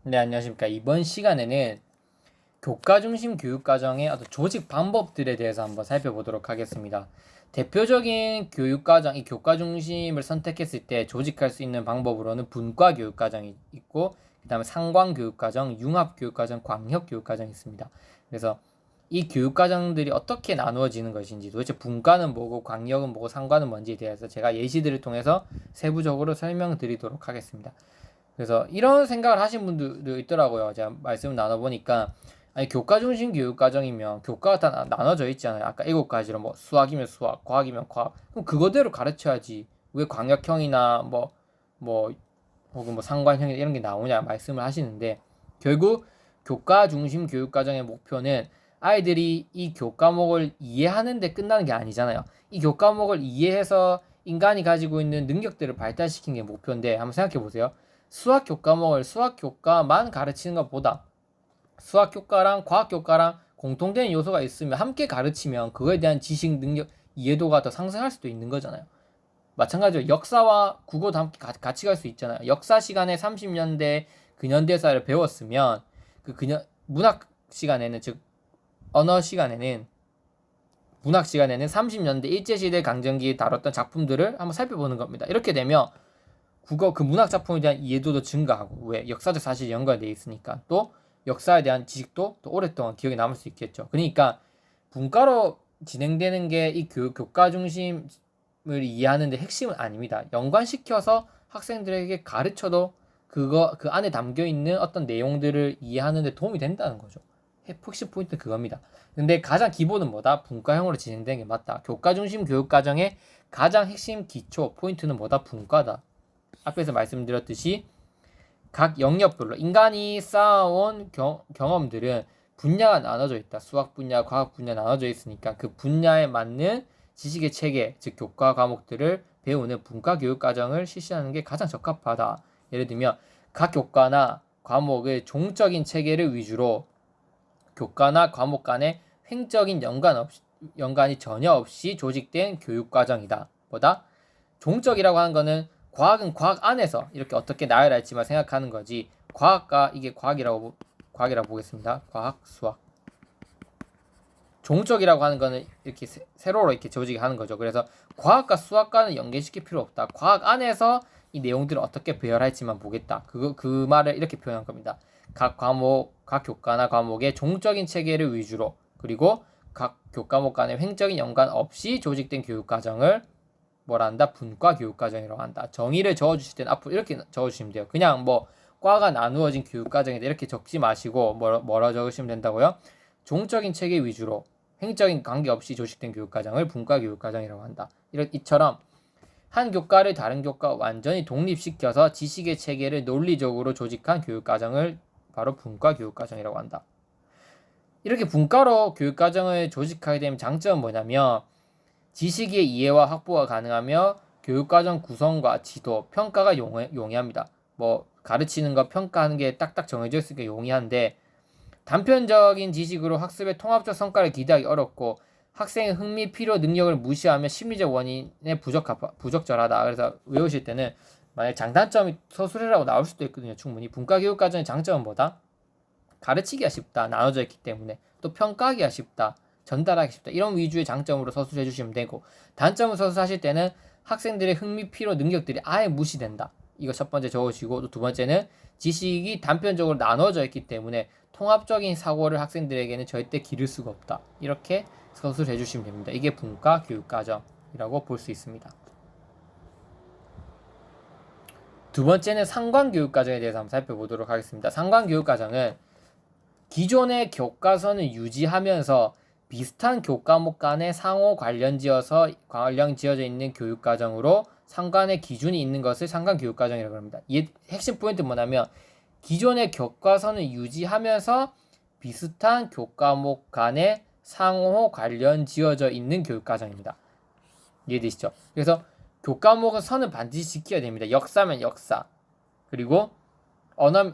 네, 안녕하십니까. 이번 시간에는 교과 중심 교육과정의 어떤 조직 방법들에 대해서 한번 살펴보도록 하겠습니다. 대표적인 교육과정, 이 교과 중심을 선택했을 때 조직할 수 있는 방법으로는 분과 교육과정이 있고, 그 다음에 상관 교육과정, 융합 교육과정, 광역 교육과정이 있습니다. 그래서 이 교육과정들이 어떻게 나누어지는 것인지, 도대체 분과는 뭐고, 광역은 뭐고, 상관은 뭔지에 대해서 제가 예시들을 통해서 세부적으로 설명드리도록 하겠습니다. 그래서 이런 생각을 하신 분들도 있더라고요. 제가 말씀을 나눠보니까, 아니, 교과 중심 교육 과정이면 교과가 다 나눠져 있잖아요. 아까 7가지로 뭐 수학이면 수학, 과학이면 과학. 그럼 그거대로 가르쳐야지. 왜 광역형이나 뭐 혹은 뭐 상관형 이런 게 나오냐 말씀을 하시는데, 결국 교과 중심 교육 과정의 목표는 아이들이 이 교과목을 이해하는 데 끝나는 게 아니잖아요. 이 교과목을 이해해서 인간이 가지고 있는 능력들을 발달시키는 게 목표인데, 한번 생각해 보세요. 수학 교과목을 수학 교과만 가르치는 것보다 수학 교과랑 과학 교과랑 공통된 요소가 있으면 함께 가르치면 그거에 대한 지식 능력 이해도가 더 상승할 수도 있는 거잖아요. 마찬가지로 역사와 국어도 함께 같이 갈 수 있잖아요. 역사 시간에 30년대 근현대사를 배웠으면 문학 시간에는, 즉 언어 시간에는, 문학 시간에는 30년대 일제시대 강점기에 다뤘던 작품들을 한번 살펴보는 겁니다. 이렇게 되면 그 문학 작품에 대한 이해도도 증가하고, 왜? 역사적 사실이 연관되어 있으니까. 또 역사에 대한 지식도 더 오랫동안 기억에 남을 수 있겠죠. 그러니까 분과로 진행되는 게 이 교과 중심을 이해하는 데 핵심은 아닙니다. 연관시켜서 학생들에게 가르쳐도 그 안에 담겨 있는 어떤 내용들을 이해하는 데 도움이 된다는 거죠. 핵심 포인트 그겁니다. 근데 가장 기본은 뭐다? 분과형으로 진행되는 게 맞다. 교과 중심 교육 과정의 가장 핵심 기초 포인트는 뭐다? 분과다. 앞에서 말씀드렸듯이 각 영역별로 인간이 쌓아온 경험들은 분야가 나눠져 있다. 수학 분야, 과학 분야 나눠져 있으니까 그 분야에 맞는 지식의 체계, 즉 교과 과목들을 배우는 분과 교육 과정을 실시하는 게 가장 적합하다. 예를 들면 각 교과나 과목의 종적인 체계를 위주로 교과나 과목 간의 횡적인 연관이 전혀 없이 조직된 교육 과정이다. 보다 종적이라고 하는 거는 과학은 과학 안에서 이렇게 어떻게 나열할지만 생각하는 거지, 과학과 이게 과학이라고 보겠습니다. 과학, 수학. 종적이라고 하는 거는 이렇게 세로로 이렇게 조직하는 거죠. 그래서 과학과 수학과는 연계시킬 필요 없다. 과학 안에서 이 내용들을 어떻게 배열할지만 보겠다. 그 말을 이렇게 표현한 겁니다. 각 교과나 과목의 종적인 체계를 위주로, 그리고 각 교과목 간의 횡적인 연관 없이 조직된 교육 과정을 뭐라 한다? 분과 교육 과정이라고 한다. 정의를 적어주실 때는 앞으로 이렇게 적어주시면 돼요. 그냥 뭐 과가 나누어진 교육 과정이다 이렇게 적지 마시고 뭐라 적으시면 된다고요? 종적인 체계 위주로 횡적인 관계 없이 조직된 교육 과정을 분과 교육 과정이라고 한다. 이처럼 한 교과를 다른 교과와 완전히 독립시켜서 지식의 체계를 논리적으로 조직한 교육 과정을 바로 분과 교육 과정이라고 한다. 이렇게 분과로 교육 과정을 조직하게 되면 장점은 뭐냐면, 지식의 이해와 확보가 가능하며 교육과정 구성과 지도, 평가가 용이합니다. 뭐 가르치는 거 평가하는 게 딱딱 정해져 있으니까 용이한데, 단편적인 지식으로 학습의 통합적 성과를 기대하기 어렵고 학생의 흥미, 필요, 능력을 무시하며 심리적 원인에 부적절하다. 그래서 외우실 때는 만약 장단점이 서술해라고 나올 수도 있거든요. 충분히. 분과교육과정의 장점은 뭐다? 가르치기가 쉽다. 나눠져 있기 때문에. 또 평가하기가 쉽다. 전달하기 쉽다. 이런 위주의 장점으로 서술해 주시면 되고, 단점을 서술하실 때는 학생들의 흥미, 필요, 능력들이 아예 무시된다. 이거 첫 번째 적으시고, 또 두 번째는 지식이 단편적으로 나눠져 있기 때문에 통합적인 사고를 학생들에게는 절대 기를 수가 없다. 이렇게 서술해 주시면 됩니다. 이게 분과 교육과정이라고 볼 수 있습니다. 두 번째는 상관교육과정에 대해서 한번 살펴보도록 하겠습니다. 상관교육과정은 기존의 교과서는 유지하면서 비슷한 교과목 간에 상호 관련 지어져 있는 교육과정으로 상관의 기준이 있는 것을 상관교육과정이라고 합니다. 이 핵심 포인트 뭐냐면, 기존의 교과서는 유지하면서 비슷한 교과목 간에 상호 관련 지어져 있는 교육과정입니다. 이해되시죠? 그래서 교과목은 선을 반드시 지켜야 됩니다. 역사면 역사, 그리고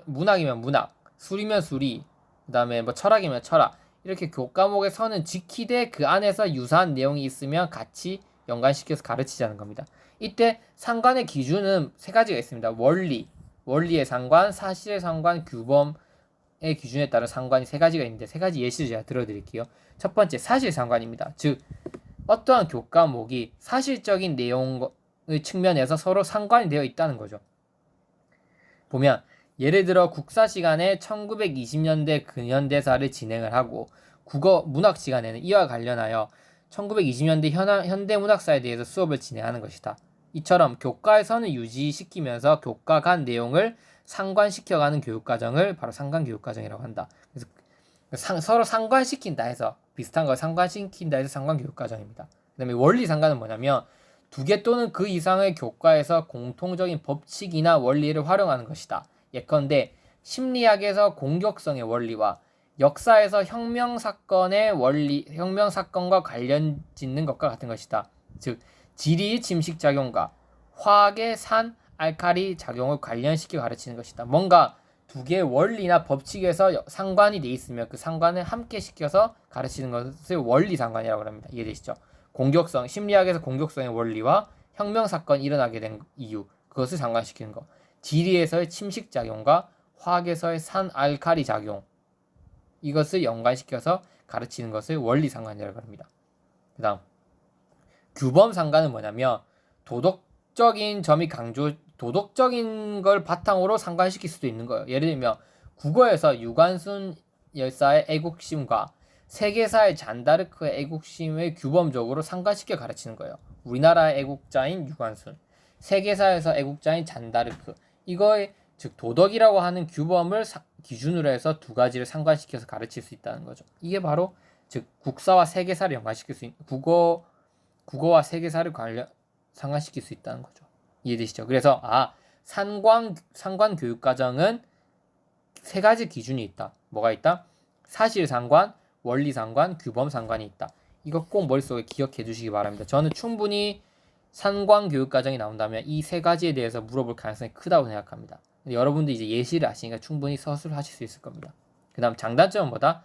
문학이면 문학, 수리면 수리, 그 다음에 뭐 철학이면 철학, 이렇게 교과목의 선은 지키되 그 안에서 유사한 내용이 있으면 같이 연관시켜서 가르치자는 겁니다. 이때 상관의 기준은 세 가지가 있습니다. 원리, 원리의 상관, 사실의 상관, 규범의 기준에 따른 상관이 세 가지가 있는데 세 가지 예시를 제가 들어드릴게요. 첫 번째 사실상관입니다. 즉 어떠한 교과목이 사실적인 내용의 측면에서 서로 상관이 되어 있다는 거죠. 보면 예를 들어 국사 시간에 1920년대 근현대사를 진행을 하고 국어 문학 시간에는 이와 관련하여 1920년대 현대문학사에 대해서 수업을 진행하는 것이다. 이처럼 교과의 선을 유지시키면서 교과 간 내용을 상관시켜가는 교육과정을 바로 상관교육과정이라고 한다. 그래서 서로 상관시킨다 해서 비슷한 걸 상관시킨다 해서 상관교육과정입니다. 그 다음에 원리상관은 뭐냐면 두 개 또는 그 이상의 교과에서 공통적인 법칙이나 원리를 활용하는 것이다. 예컨대 심리학에서 공격성의 원리와 역사에서 혁명사건의 원리, 혁명사건과 관련 짓는 것과 같은 것이다. 즉 지리의 침식작용과 화학의 산, 알칼리 작용을 관련시켜 가르치는 것이다. 뭔가 두 개의 원리나 법칙에서 상관이 돼 있으면 그 상관을 함께 시켜서 가르치는 것을 원리상관이라고 합니다. 이해되시죠? 공격성, 심리학에서 공격성의 원리와 혁명사건이 일어나게 된 이유, 그것을 상관시키는 것. 지리에서의 침식작용과 화학에서의 산, 알칼리 작용, 이것을 연관시켜서 가르치는 것을 원리상관이라고 합니다. 그 다음 규범상관은 뭐냐면 도덕적인 걸 바탕으로 상관시킬 수도 있는 거예요. 예를 들면 국어에서 유관순 열사의 애국심과 세계사의 잔다르크의 애국심을 규범적으로 상관시켜 가르치는 거예요. 우리나라의 애국자인 유관순, 세계사에서 애국자인 잔다르크, 이거의 즉 도덕이라고 하는 규범을 기준으로 해서 두 가지를 상관시켜서 가르칠 수 있다는 거죠. 이게 바로 즉 국사와 세계사를 연관시킬 수 있는 국어와 세계사를 상관시킬 수 있다는 거죠. 이해되시죠? 그래서 상관 교육과정은 세 가지 기준이 있다. 뭐가 있다? 사실상관, 원리상관, 규범상관이 있다. 이거 꼭 머릿속에 기억해 주시기 바랍니다. 저는 충분히 상관 교육과정이 나온다면 이 세 가지에 대해서 물어볼 가능성이 크다고 생각합니다. 여러분들 이제 예시를 아시니까 충분히 서술하실 수 있을 겁니다. 그 다음 장단점은 뭐다?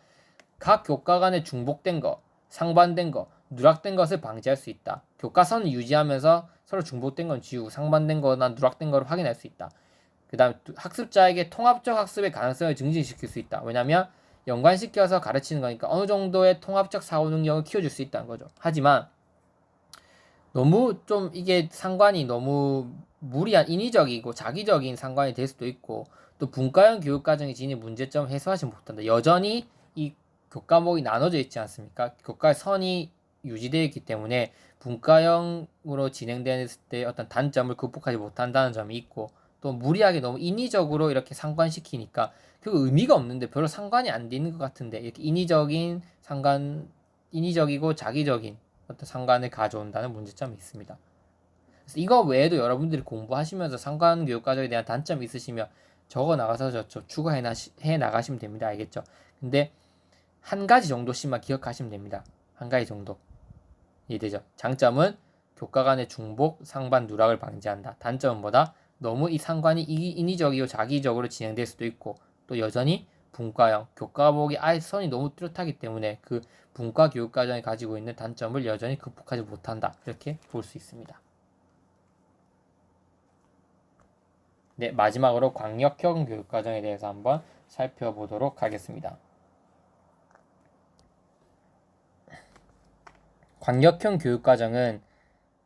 각 교과 간에 중복된 거, 상반된 거, 누락된 것을 방지할 수 있다. 교과선을 유지하면서 서로 중복된 건 지우고 상반된 거나 누락된 거를 확인할 수 있다. 그 다음 학습자에게 통합적 학습의 가능성을 증진시킬 수 있다. 왜냐하면 연관시켜서 가르치는 거니까 어느 정도의 통합적 사고 능력을 키워줄 수 있다는 거죠. 하지만 너무 좀 이게 상관이 너무 무리한 인위적이고 자기적인 상관이 될 수도 있고 또 분과형 교육과정이 지닌 문제점을 해소하지 못한다. 여전히 이 교과목이 나눠져 있지 않습니까? 교과의 선이 유지되어 있기 때문에 분과형으로 진행될 때 어떤 단점을 극복하지 못한다는 점이 있고 또 무리하게 너무 인위적으로 이렇게 상관시키니까 그 의미가 없는데 별로 상관이 안 되는 것 같은데 이렇게 인위적이고 자기적인 어떤 상관을 가져온다는 문제점이 있습니다. 그래서 이거 외에도 여러분들이 공부하시면서 상관교육과정에 대한 단점이 있으시면 적어 나가서 추가해 나가시면 됩니다. 알겠죠? 근데 한 가지 정도씩만 기억하시면 됩니다. 한 가지 정도. 이해되죠? 장점은 교과 간의 중복, 상반, 누락을 방지한다. 단점은 뭐다? 너무 이 상관이 인위적이고 자기적으로 진행될 수도 있고 또 여전히 분과형, 교과목이 아예 선이 너무 뚜렷하기 때문에 그 분과 교육과정이 가지고 있는 단점을 여전히 극복하지 못한다. 이렇게 볼 수 있습니다. 네, 마지막으로 광역형 교육과정에 대해서 한번 살펴보도록 하겠습니다. 광역형 교육과정은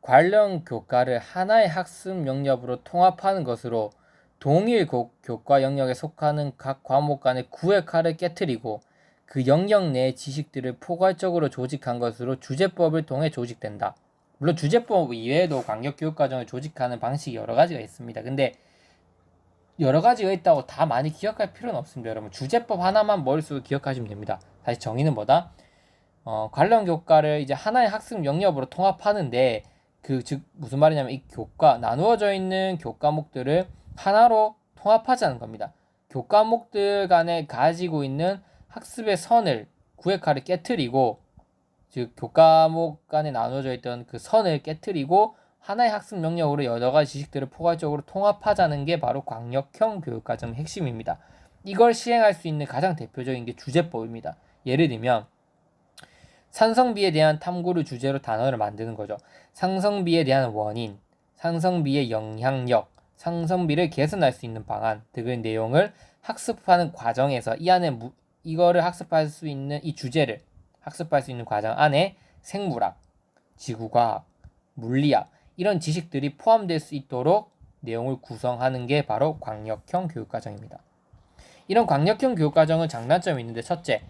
관련 교과를 하나의 학습 영역으로 통합하는 것으로 동일 교과 영역에 속하는 각 과목 간의 구획화를 깨트리고 그 영역 내의 지식들을 포괄적으로 조직한 것으로 주제법을 통해 조직된다. 물론 주제법 이외에도 광역교육과정을 조직하는 방식이 여러 가지가 있습니다. 근데 여러 가지가 있다고 다 많이 기억할 필요는 없습니다. 여러분 주제법 하나만 머릿속에 기억하시면 됩니다. 다시 정의는 뭐다? 관련 교과를 이제 하나의 학습 영역으로 통합하는데 즉 무슨 말이냐면 이 나누어져 있는 교과목들을 하나로 통합하자는 겁니다. 교과목들 간에 가지고 있는 학습의 선을 구획화를 깨트리고 즉 교과목 간에 나누어져 있던 그 선을 깨트리고 하나의 학습 영역으로 여러 가지 지식들을 포괄적으로 통합하자는 게 바로 광역형 교육과정의 핵심입니다. 이걸 시행할 수 있는 가장 대표적인 게 주제법입니다. 예를 들면 산성비에 대한 탐구를 주제로 단어를 만드는 거죠. 상성비에 대한 원인, 상성비의 영향력, 상선비를 개선할 수 있는 방안 등의 내용을 학습하는 과정에서 이 안에 이거를 학습할 수 있는 이 주제를 학습할 수 있는 과정 안에 생물학, 지구과학, 물리학 이런 지식들이 포함될 수 있도록 내용을 구성하는 게 바로 광역형 교육과정입니다. 이런 광역형 교육과정은 장단점이 있는데 첫째,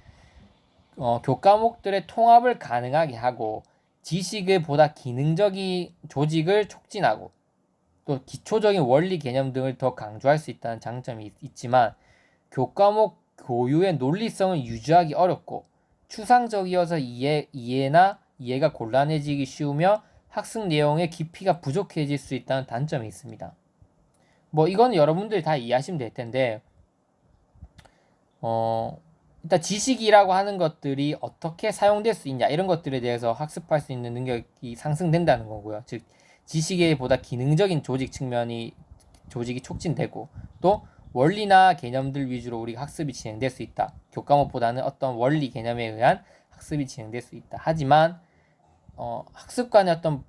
교과목들의 통합을 가능하게 하고 지식을 보다 기능적인 조직을 촉진하고 또 기초적인 원리 개념 등을 더 강조할 수 있다는 장점이 있지만 교과목 교유의 논리성을 유지하기 어렵고 추상적이어서 이해가 곤란해지기 쉬우며 학습 내용의 깊이가 부족해질 수 있다는 단점이 있습니다. 뭐 이건 여러분들이 다 이해하시면 될 텐데 일단 지식이라고 하는 것들이 어떻게 사용될 수 있냐 이런 것들에 대해서 학습할 수 있는 능력이 상승된다는 거고요. 즉 지식에 보다 기능적인 조직이 촉진되고 또 원리나 개념들 위주로 우리가 학습이 진행될 수 있다. 교과목보다는 어떤 원리 개념에 의한 학습이 진행될 수 있다. 하지만 학습 간의 어떤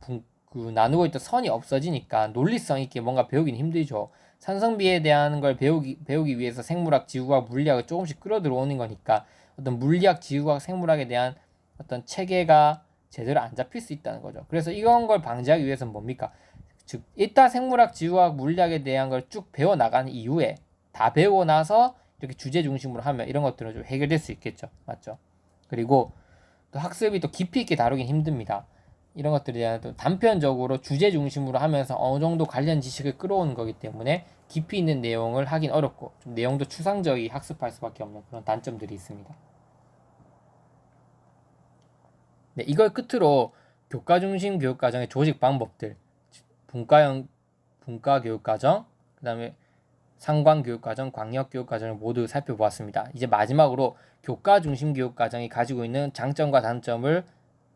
나누고 있던 선이 없어지니까 논리성 있게 뭔가 배우기는 힘들죠. 산성비에 대한 걸 배우기 위해서 생물학, 지구과학, 물리학을 조금씩 끌어들어오는 거니까 어떤 물리학, 지구과학, 생물학에 대한 어떤 체계가 제대로 안 잡힐 수 있다는 거죠. 그래서 이런 걸 방지하기 위해서는 뭡니까? 즉 일단 생물학, 지구과학, 물리학에 대한 걸 쭉 배워 나가는 이후에 다 배우고 나서 이렇게 주제 중심으로 하면 이런 것들은 좀 해결될 수 있겠죠. 맞죠? 그리고 또 학습이 또 깊이 있게 다루긴 힘듭니다. 이런 것들에 대한 또 단편적으로 주제 중심으로 하면서 어느 정도 관련 지식을 끌어오는 거기 때문에 깊이 있는 내용을 하긴 어렵고 좀 내용도 추상적이 학습할 수밖에 없는 그런 단점들이 있습니다. 네, 이걸 끝으로 교과 중심 교육과정의 조직 방법들, 분과 교육과정, 그 다음에 상관 교육과정, 광역 교육과정을 모두 살펴보았습니다. 이제 마지막으로 교과 중심 교육과정이 가지고 있는 장점과 단점을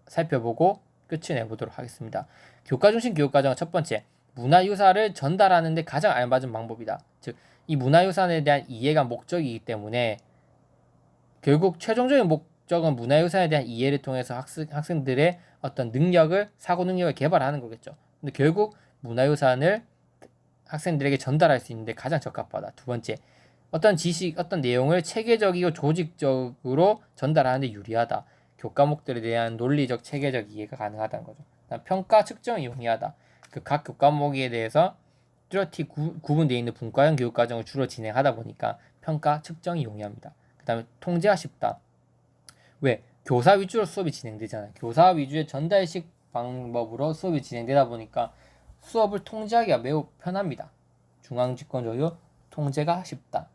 살펴보고 끝을 내보도록 하겠습니다. 교과 중심 교육과정은 첫 번째, 문화유산을 전달하는 데 가장 알맞은 방법이다. 즉, 이 문화유산에 대한 이해가 목적이기 때문에 결국 최종적인 목적은 문화유산에 대한 이해를 통해서 학생들의 어떤 사고 능력을 개발하는 거겠죠. 근데 결국 문화유산을 학생들에게 전달할 수 있는데 가장 적합하다. 두 번째, 어떤 지식, 어떤 내용을 체계적이고 조직적으로 전달하는 데 유리하다. 교과목들에 대한 논리적, 체계적 이해가 가능하다는 거죠. 평가 측정이 용이하다. 그 각 교과목에 대해서 뚜렷이 구분되어 있는 분과형 교육과정을 주로 진행하다 보니까 평가 측정이 용이합니다. 그 다음에 통제가 쉽다. 왜? 교사 위주로 수업이 진행되잖아요. 교사 위주의 전달식 방법으로 수업이 진행되다 보니까 수업을 통제하기가 매우 편합니다. 중앙집권적이고 통제가 쉽다.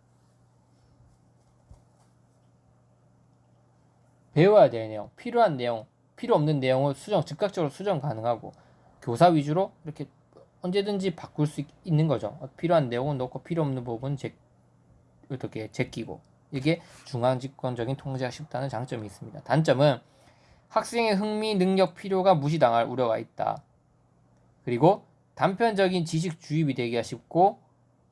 배워야 될 내용, 필요한 내용, 필요 없는 내용을 즉각적으로 수정 가능하고 교사 위주로 이렇게 언제든지 바꿀 수 있는 거죠. 필요한 내용은 넣고 필요 없는 부분은 이렇게 제끼고 이게 중앙집권적인 통제가 쉽다는 장점이 있습니다. 단점은 학생의 흥미, 능력, 필요가 무시당할 우려가 있다. 그리고 단편적인 지식 주입이 되기가 쉽고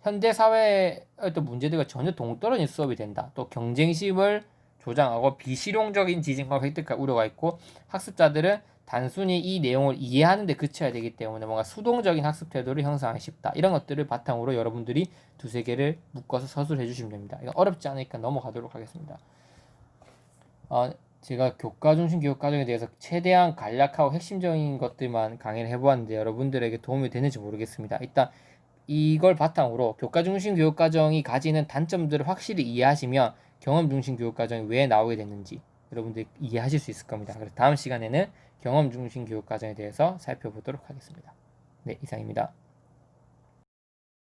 현대 사회의 어떤 문제들과 전혀 동떨어진 수업이 된다. 또 경쟁심을 조장하고 비실용적인 지식만 획득할 우려가 있고 학습자들은 단순히 이 내용을 이해하는 데 그쳐야 되기 때문에 뭔가 수동적인 학습 태도를 형성하기 쉽다. 이런 것들을 바탕으로 여러분들이 두세 개를 묶어서 서술해 주시면 됩니다. 이거 어렵지 않으니까 넘어가도록 하겠습니다. 제가 교과 중심 교육 과정에 대해서 최대한 간략하고 핵심적인 것들만 강의를 해보았는데 여러분들에게 도움이 되는지 모르겠습니다. 일단 이걸 바탕으로 교과 중심 교육 과정이 가지는 단점들을 확실히 이해하시면 경험 중심 교육 과정이 왜 나오게 됐는지 여러분들이 이해하실 수 있을 겁니다. 그래서 다음 시간에는 경험 중심 교육 과정에 대해서 살펴보도록 하겠습니다. 네, 이상입니다.